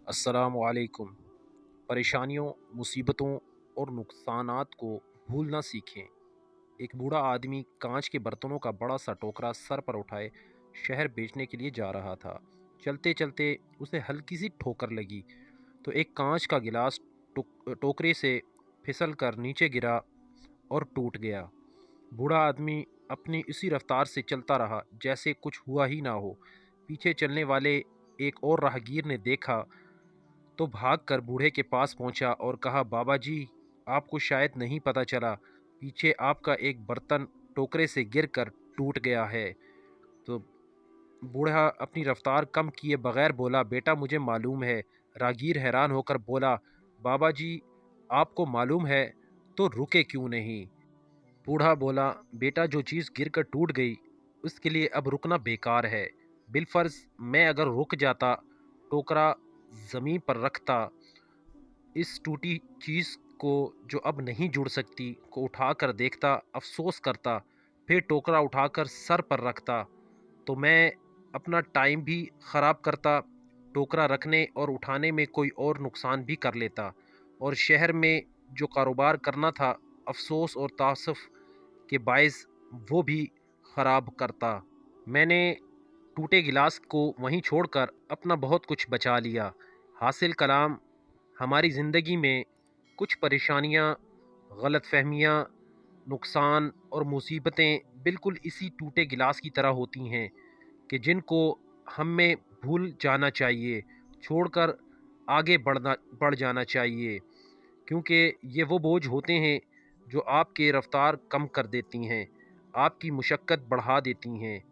अस्सलामु अलैकुम। परेशानियों, मुसीबतों और नुकसानात को भूलना सीखें। एक बूढ़ा आदमी कांच के बर्तनों का बड़ा सा टोकरा सर पर उठाए शहर बेचने के लिए जा रहा था। चलते चलते उसे हल्की सी ठोकर लगी तो एक कांच का गिलास टोकरे से फिसल कर नीचे गिरा और टूट गया। बूढ़ा आदमी अपनी इसी रफ्तार से चलता रहा जैसे कुछ हुआ ही ना हो। पीछे चलने वाले एक और राहगीर ने देखा तो भागकर बूढ़े के पास पहुंचा और कहा, बाबा जी, आपको शायद नहीं पता चला, पीछे आपका एक बर्तन टोकरे से गिरकर टूट गया है। तो बूढ़ा अपनी रफ्तार कम किए बगैर बोला, बेटा मुझे मालूम है। राहगीर हैरान होकर बोला, बाबा जी, आपको मालूम है तो रुके क्यों नहीं? बूढ़ा बोला, बेटा जो चीज़ गिरकर टूट गई उसके लिए अब रुकना बेकार है। बिलफर्ज मैं अगर रुक जाता, टोकरा ज़मीन पर रखता, इस टूटी चीज़ को जो अब नहीं जुड़ सकती को उठाकर देखता, अफसोस करता, फिर टोकरा उठाकर सर पर रखता, तो मैं अपना टाइम भी ख़राब करता, टोकरा रखने और उठाने में कोई और नुकसान भी कर लेता, और शहर में जो कारोबार करना था अफसोस और तासुफ़ के बायस वो भी ख़राब करता। मैंने टूटे गिलास को वहीं छोड़कर अपना बहुत कुछ बचा लिया। हासिल कलाम, हमारी ज़िंदगी में कुछ परेशानियाँ, गलतफ़हमियाँ, नुकसान और मुसीबतें बिल्कुल इसी टूटे गिलास की तरह होती हैं कि जिनको हमें भूल जाना चाहिए, छोड़कर आगे बढ़ जाना चाहिए, क्योंकि ये वो बोझ होते हैं जो आपकी रफ्तार कम कर देती हैं, आपकी मुशक्क़त बढ़ा देती हैं,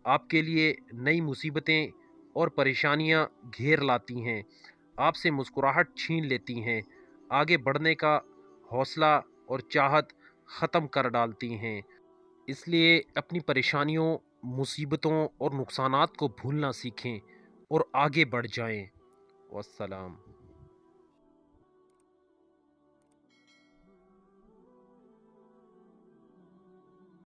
आपके लिए नई मुसीबतें और परेशानियां घेर लाती हैं, आपसे मुस्कुराहट छीन लेती हैं, आगे बढ़ने का हौसला और चाहत ख़त्म कर डालती हैं। इसलिए अपनी परेशानियों, मुसीबतों और नुकसानात को भूलना सीखें और आगे बढ़ जाएं। वस्सलाम।